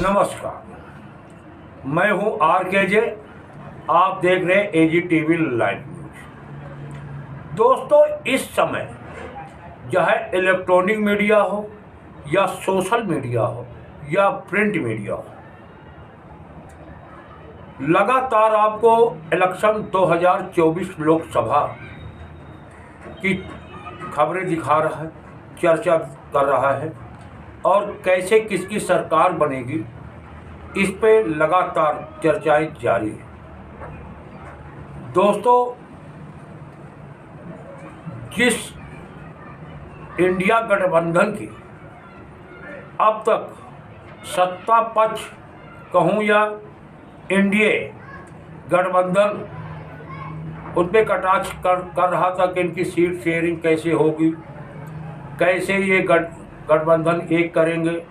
नमस्कार, मैं हूं RKJ। आप देख रहे हैं AGTV लाइव न्यूज। दोस्तों, इस समय चाहे इलेक्ट्रॉनिक मीडिया हो या सोशल मीडिया हो या प्रिंट मीडिया हो, लगातार आपको इलेक्शन 2024 लोकसभा की खबरें दिखा रहा है, चर्चा कर रहा है और कैसे किसकी सरकार बनेगी, इस पे लगातार चर्चाएं जारी है। दोस्तों, जिस इंडिया गठबंधन की अब तक सत्ता पक्ष कहूँ या एनडीए गठबंधन उन पे कटाक्ष कर रहा था कि इनकी सीट शेयरिंग कैसे होगी, कैसे ये गठबंधन एक करेंगे,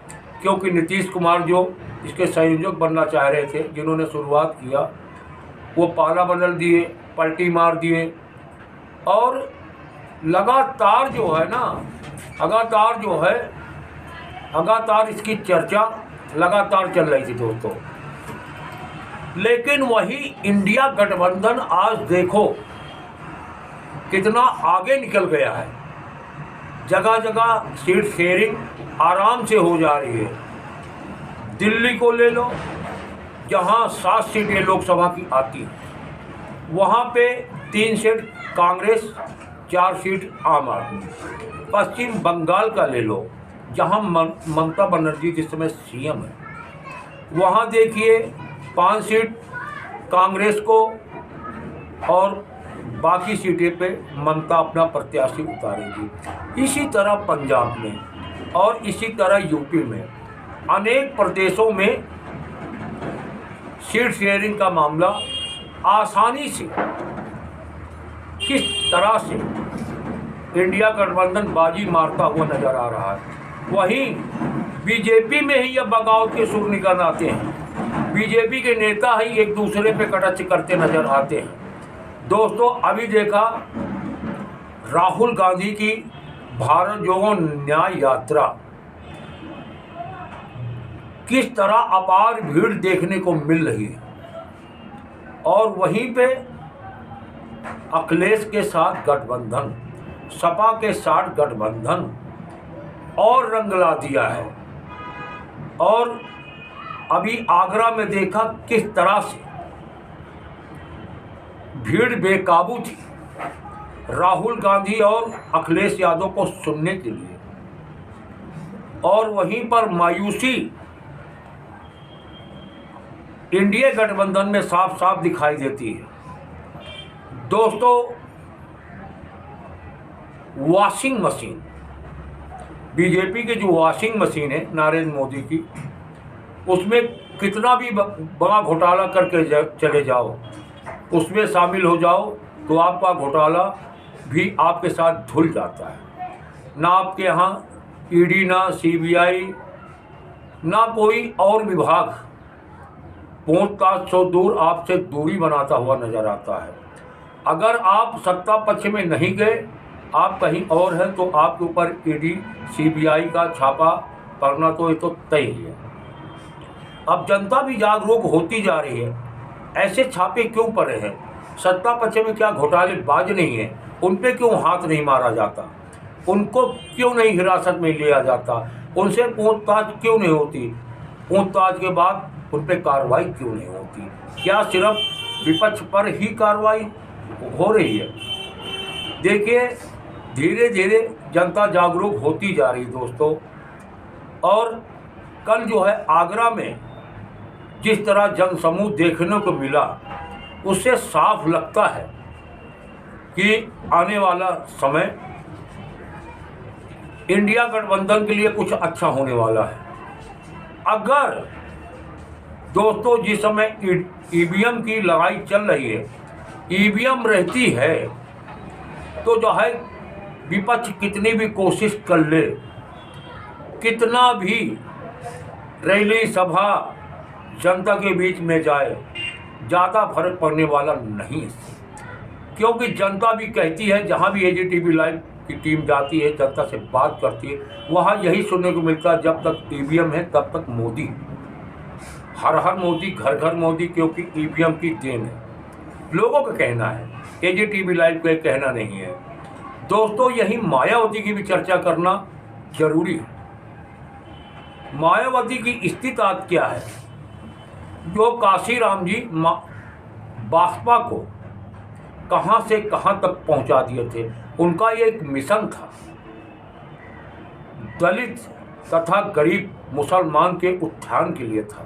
क्योंकि नीतीश कुमार जो इसके संयोजक बनना चाह रहे थे, जिन्होंने शुरुआत किया, वो पाला बदल दिए, पलटी मार दिए और लगातार जो है ना लगातार इसकी चर्चा लगातार चल रही थी दोस्तों। लेकिन वही इंडिया गठबंधन आज देखो कितना आगे निकल गया है। जगह जगह सीट शेयरिंग आराम से हो जा रही है। दिल्ली को ले लो, जहां 7 सीटें लोकसभा की आती हैं, वहां पे 3 सीट कांग्रेस, 4 सीट आम आदमी। पश्चिम बंगाल का ले लो, जहां ममता बनर्जी जिस समय सीएम है, वहां देखिए 5 सीट कांग्रेस को और बाकी सीटें पे ममता अपना प्रत्याशी उतारेगी। इसी तरह पंजाब में और इसी तरह यूपी में अनेक प्रदेशों में सीट शेयरिंग का मामला आसानी से किस तरह से इंडिया गठबंधन बाजी मारता हुआ नजर आ रहा है। वहीं बीजेपी में ही यह बगावत के सुर निकल आते हैं। बीजेपी के नेता ही एक दूसरे पे कटाक्ष करते नजर आते हैं। दोस्तों, अभी देखा राहुल गांधी की भारत जोड़ो न्याय यात्रा, किस तरह अपार भीड़ देखने को मिल रही है और वहीं पे अखिलेश के साथ गठबंधन, सपा के साथ गठबंधन और रंग ला दिया है। और अभी आगरा में देखा किस तरह से भीड़ बेकाबू थी राहुल गांधी और अखिलेश यादव को सुनने के लिए, और वहीं पर मायूसी इंडिया गठबंधन में साफ साफ दिखाई देती है। दोस्तों, वॉशिंग मशीन, बीजेपी की जो वॉशिंग मशीन है नरेंद्र मोदी की, उसमें कितना भी बड़ा घोटाला करके चले जाओ, उसमें शामिल हो जाओ, तो आपका घोटाला भी आपके साथ धुल जाता है। ना आपके यहाँ ईडी, ना CBI, ना कोई और विभाग पूछताछ से दूर आपसे दूरी बनाता हुआ नजर आता है। अगर आप सत्ता पक्ष में नहीं गए, आप कहीं और हैं, तो आपके ऊपर ईडी CBI का छापा पड़ना तो ये तो तय ही है। अब जनता भी जागरूक होती जा रही है। ऐसे छापे क्यों पड़े हैं? सत्ता पक्ष में क्या घोटालेबाज नहीं है? उन पे क्यों हाथ नहीं मारा जाता? उनको क्यों नहीं हिरासत में लिया जाता? उनसे पूछताछ क्यों नहीं होती? पूछताछ के बाद उन पे कार्रवाई क्यों नहीं होती? क्या सिर्फ विपक्ष पर ही कार्रवाई हो रही है? देखिए, धीरे धीरे जनता जागरूक होती जा रही दोस्तों। और कल जो है आगरा में जिस तरह जनसमूह देखने को मिला, उससे साफ लगता है कि आने वाला समय इंडिया गठबंधन के लिए कुछ अच्छा होने वाला है। अगर दोस्तों जिस समय ईवीएम की लड़ाई चल रही है, ईवीएम रहती है, तो जो है विपक्ष कितनी भी कोशिश कर ले, कितना भी रैली सभा जनता के बीच में जाए, ज़्यादा फर्क पड़ने वाला नहीं है। क्योंकि जनता भी कहती है, जहाँ भी AGTV लाइव की टीम जाती है, जनता से बात करती है, वहाँ यही सुनने को मिलता है, जब तक ईवीएम है तब तक मोदी। हर हर मोदी घर घर मोदी क्योंकि ईवीएम की देन है, लोगों का कहना है, एजीटीवी लाइव का कहना नहीं है। दोस्तों, यही मायावती की भी चर्चा करना जरूरी है। मायावती की स्थिति आज क्या है, जो काशीराम जी बासपा को कहां से कहां तक पहुंचा दिए थे। उनका ये एक मिशन था, दलित तथा गरीब मुसलमान के उत्थान के लिए था।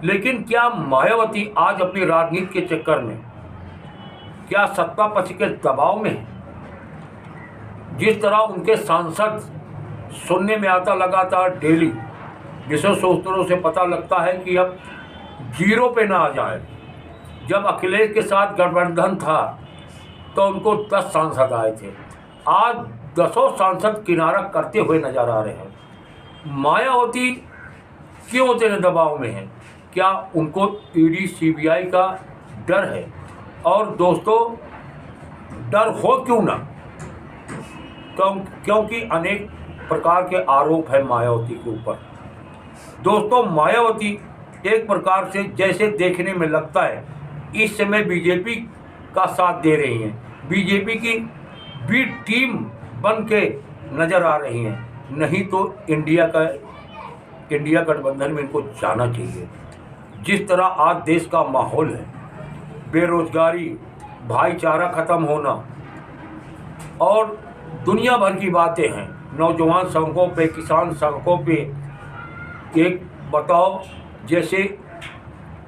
लेकिन क्या मायावती आज अपनी राजनीति के चक्कर में क्या सत्ता पक्ष के दबाव में है? जिस तरह उनके सांसद सुनने में आता लगातार डेली, जिसे सूत्रों से पता लगता है कि अब जीरो पे ना आ जाए। जब अखिलेश के साथ गठबंधन था तो उनको 10 सांसद आए थे, आज 10 सांसद किनारा करते हुए नजर आ रहे हैं। मायावती क्यों इतने दबाव में है? क्या उनको ईडी सीबीआई का डर है? और दोस्तों, डर हो क्यों ना, क्योंकि अनेक प्रकार के आरोप है मायावती के ऊपर। दोस्तों, मायावती एक प्रकार से जैसे देखने में लगता है इस समय बीजेपी का साथ दे रही हैं, बीजेपी की बी टीम बन के नज़र आ रही हैं। नहीं तो इंडिया गठबंधन में इनको जाना चाहिए। जिस तरह आज देश का माहौल है, बेरोजगारी, भाईचारा खत्म होना और दुनिया भर की बातें हैं, नौजवान सड़कों पे, किसान सड़कों पे, एक बताओ जैसे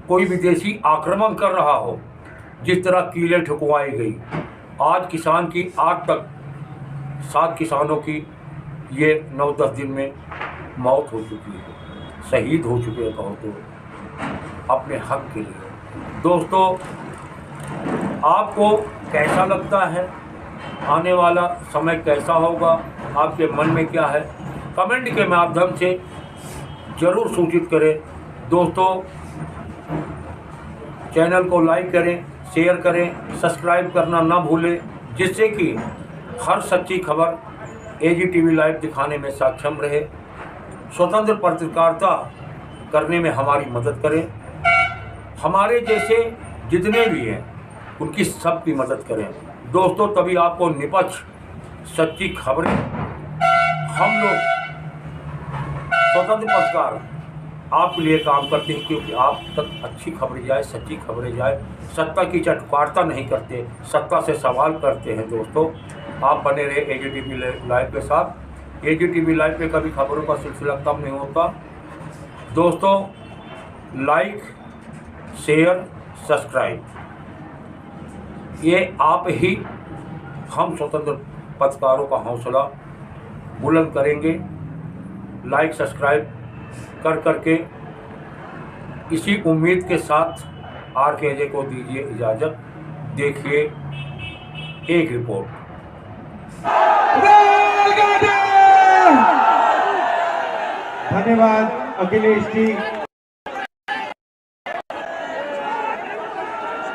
कोई विदेशी आक्रमण कर रहा हो, जिस तरह कीलें ठुकवाई गई। आज किसान की 8 तक 7 किसानों की ये 9-10 दिन में मौत हो चुकी है, शहीद हो चुके हैं कहो तो, अपने हक के लिए। दोस्तों, आपको कैसा लगता है? आने वाला समय कैसा होगा? आपके मन में क्या है? कमेंट के माध्यम से ज़रूर सूचित करें। दोस्तों, चैनल को लाइक करें, शेयर करें, सब्सक्राइब करना ना भूलें, जिससे कि हर सच्ची खबर एजीटीवी लाइव दिखाने में सक्षम रहे। स्वतंत्र पत्रकारिता करने में हमारी मदद करें। हमारे जैसे जितने भी हैं उनकी सबकी मदद करें। दोस्तों, तभी आपको निपक्ष सच्ची खबरें, हम लोग स्वतंत्र पत्रकार आपके लिए काम करते हैं, क्योंकि आप तक अच्छी खबरें जाए, सच्ची खबरें जाए। सत्ता की चटकारता नहीं करते, सत्ता से सवाल करते हैं। दोस्तों, आप बने रहे एजीटीवी लाइव के साथ। एजीटीवी लाइव पे कभी खबरों का सिलसिला कम नहीं होता। दोस्तों, लाइक, शेयर, सब्सक्राइब, ये आप ही हम स्वतंत्र पत्रकारों का हौसला बुलंद करेंगे। लाइक सब्सक्राइब कर करके इसी उम्मीद के साथ आरके अजय को दीजिए इजाज़त। देखिए एक रिपोर्ट। धन्यवाद अखिलेश जी।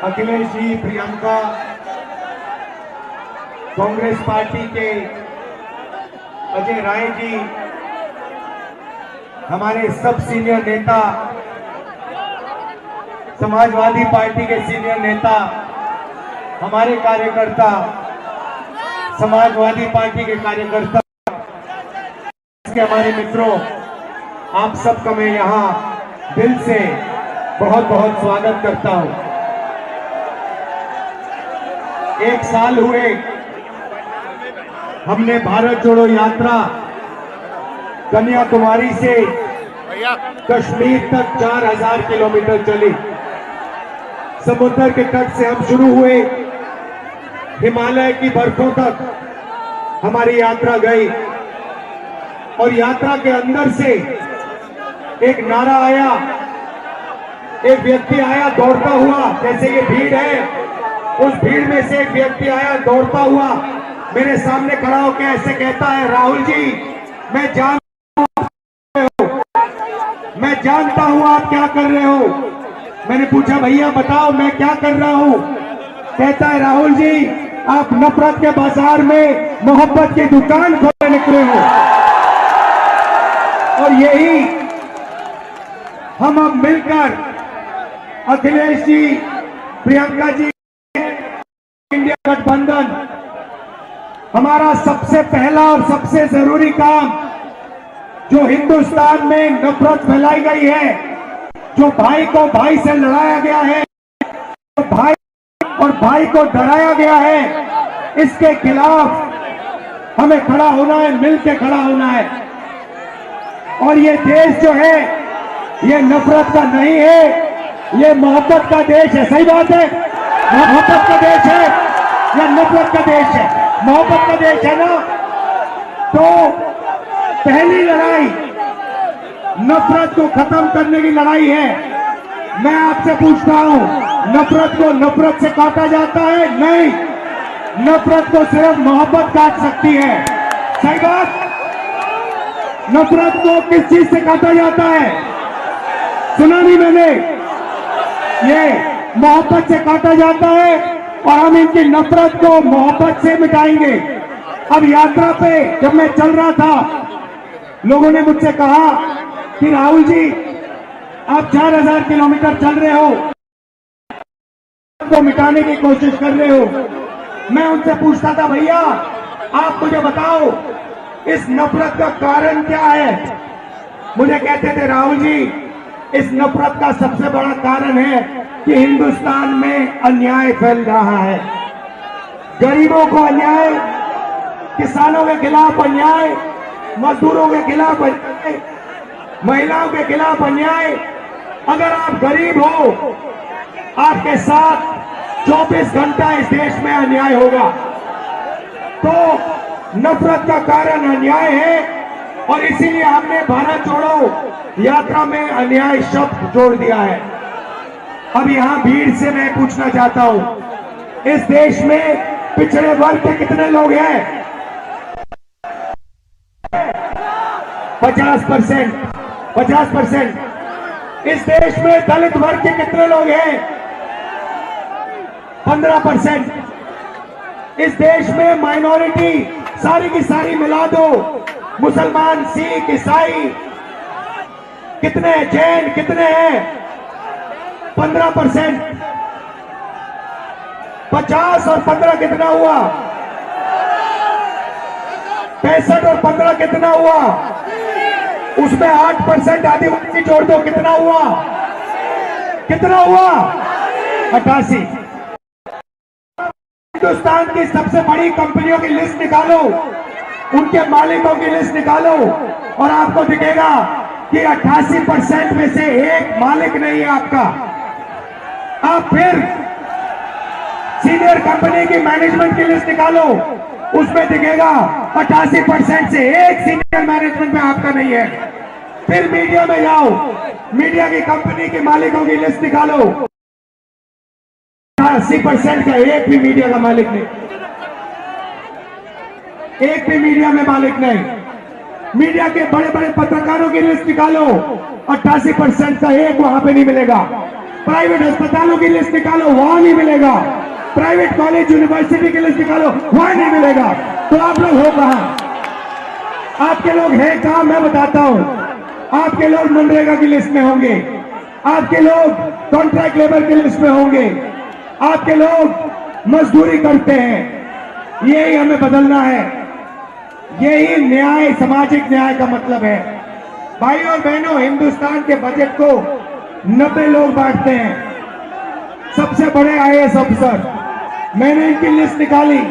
अखिलेश जी, प्रियंका, कांग्रेस पार्टी के अजय राय जी, हमारे सब सीनियर नेता, समाजवादी पार्टी के सीनियर नेता, हमारे कार्यकर्ता, समाजवादी पार्टी के कार्यकर्ता, हमारे मित्रों, आप सबका मैं यहाँ दिल से बहुत बहुत स्वागत करता हूँ। 1 साल हुए हमने भारत जोड़ो यात्रा कन्याकुमारी से कश्मीर तक 4000 किलोमीटर चली। समुद्र के तट से हम शुरू हुए, हिमालय की बर्फों तक हमारी यात्रा गई और यात्रा के अंदर से एक नारा आया, एक व्यक्ति आया दौड़ता हुआ, जैसे ये भीड़ है, उस भीड़ में से एक व्यक्ति आया दौड़ता हुआ, मेरे सामने खड़ा होकर ऐसे कहता है, राहुल जी, मैं जानता हूं आप क्या कर रहे हो। मैंने पूछा, भैया बताओ मैं क्या कर रहा हूं। कहता है, राहुल जी, आप नफरत के बाजार में मोहब्बत की दुकान खोलने निकले हो। और यही हम अब मिलकर अखिलेश जी, प्रियंका जी, इंडिया गठबंधन, हमारा सबसे पहला और सबसे जरूरी काम, जो हिंदुस्तान में नफरत फैलाई गई है, जो भाई को भाई से लड़ाया गया है, तो भाई और भाई को डराया गया है, इसके खिलाफ हमें खड़ा होना है, मिलकर खड़ा होना है। और ये देश जो है, ये नफरत का नहीं है, ये मोहब्बत का देश है। सही बात है, मोहब्बत का देश है या नफरत का देश है? मोहब्बत का देश है ना। तो पहली लड़ाई नफरत को खत्म करने की लड़ाई है। मैं आपसे पूछता हूं, नफरत को नफरत से काटा जाता है? नहीं, नफरत को सिर्फ मोहब्बत काट सकती है। सही बात। नफरत को किस चीज से काटा जाता है? सुना नहीं मैंने? ये मोहब्बत से काटा जाता है, और हम इनकी नफरत को मोहब्बत से मिटाएंगे। अब यात्रा पे जब मैं चल रहा था, लोगों ने मुझसे कहा कि राहुल जी, आप 4000 किलोमीटर चल रहे हो, को मिटाने की कोशिश कर रहे हो। मैं उनसे पूछता था, भैया आप मुझे बताओ इस नफरत का कारण क्या है? मुझे कहते थे, राहुल जी, इस नफरत का सबसे बड़ा कारण है कि हिंदुस्तान में अन्याय फैल रहा है। गरीबों को अन्याय, किसानों के खिलाफ अन्याय, मजदूरों के खिलाफ अन्याय, महिलाओं के खिलाफ अन्याय। अगर आप गरीब हो, आपके साथ 24 घंटा इस देश में अन्याय होगा। तो नफरत का कारण अन्याय है, और इसीलिए हमने भारत जोड़ो यात्रा में अन्याय शब्द जोड़ दिया है। अब यहां भीड़ से मैं पूछना चाहता हूं, इस देश में पिछड़े वर्ग के कितने लोग हैं? 50%। 50%। इस देश में दलित वर्ग के कितने लोग हैं? 15%। इस देश में माइनॉरिटी सारी की सारी मिला दो, मुसलमान, सिख, ईसाई कितने, जैन कितने हैं? 15%। 50 और 15 कितना हुआ? 65 और 15 कितना हुआ? उसमें 8% आदिवासी जोड़ दो, कितना हुआ? कितना हुआ? 88। हिंदुस्तान की सबसे बड़ी कंपनियों की लिस्ट निकालो, उनके मालिकों की लिस्ट निकालो, और आपको दिखेगा कि 88% में से एक मालिक नहीं है आपका। आप फिर सीनियर कंपनी की मैनेजमेंट की लिस्ट निकालो, उसमें दिखेगा 88% से एक सीनियर मैनेजमेंट में आपका नहीं है। फिर मीडिया में जाओ, मीडिया की कंपनी के मालिकों की लिस्ट निकालो, 80% का एक भी मीडिया का मालिक नहीं, एक भी मीडिया में मालिक नहीं। मीडिया के बड़े बड़े पत्रकारों की लिस्ट निकालो, 88% का एक वहां पे नहीं मिलेगा। प्राइवेट अस्पतालों की लिस्ट निकालो, वहां नहीं मिलेगा। प्राइवेट कॉलेज यूनिवर्सिटी की लिस्ट निकालो, वहां नहीं मिलेगा। तो आप लोग हो कहां? आपके लोग हैं कहां? मैं बताता हूं। आपके लोग मनरेगा की लिस्ट में होंगे, आपके लोग कॉन्ट्रैक्ट लेबर की लिस्ट में होंगे, आपके लोग मजदूरी करते हैं। यही हमें बदलना है, यही न्याय, सामाजिक न्याय का मतलब है। भाई और बहनों, हिंदुस्तान के बजट को 90 लोग बांटते हैं, सबसे बड़े आईएएस अफसर। मैंने इनकी लिस्ट निकाली,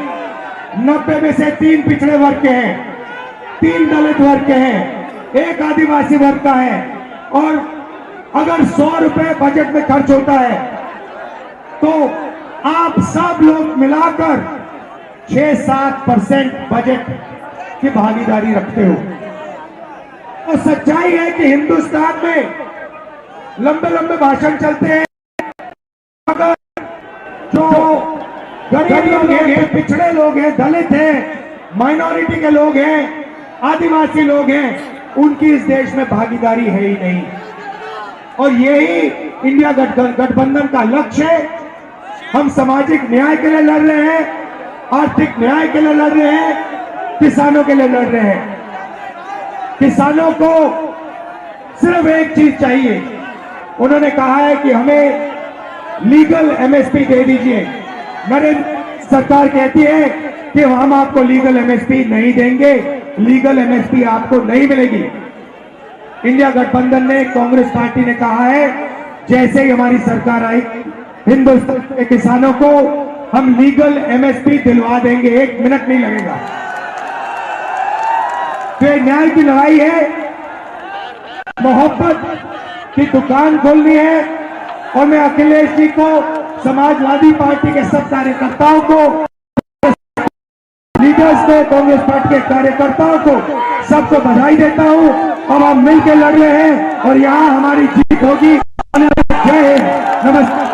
90 में से 3 पिछड़े वर्ग के हैं, 3 दलित वर्ग के हैं, 1 आदिवासी वर्ग का है। और अगर 100 रुपए बजट में खर्च होता है, तो आप सब लोग मिलाकर 6-7% बजट की भागीदारी रखते हो। तो सच्चाई है कि हिंदुस्तान में लंबे लंबे भाषण चलते हैं, मगर जो गरीब लोग हैं, पिछड़े लोग हैं, दलित हैं, माइनॉरिटी के लोग हैं, आदिवासी लोग हैं, उनकी इस देश में भागीदारी है ही नहीं। और यही इंडिया गठबंधन का लक्ष्य है। हम सामाजिक न्याय के लिए लड़ रहे हैं, आर्थिक न्याय के लिए लड़ रहे हैं, किसानों के लिए लड़ रहे हैं। किसानों को सिर्फ एक चीज चाहिए, उन्होंने कहा है कि हमें लीगल एमएसपी दे दीजिए। नरेंद्र सरकार कहती है कि हम आपको लीगल एमएसपी नहीं देंगे, लीगल एमएसपी आपको नहीं मिलेगी। इंडिया गठबंधन ने, कांग्रेस पार्टी ने कहा है जैसे ही हमारी सरकार आई हिंदुस्तान के किसानों को हम लीगल एमएसपी दिलवा देंगे, 1 मिनट नहीं लगेगा। तो ये न्याय की लड़ाई है, मोहब्बत की दुकान खोलनी है। और मैं अखिलेश जी को, समाजवादी पार्टी के सब कार्यकर्ताओं को, लीडर्स को, कांग्रेस पार्टी के कार्यकर्ताओं को सबको बधाई देता हूं। अब हम मिलकर लड़ रहे हैं और यहां हमारी जीत होगी। जय हिंद, नमस्कार।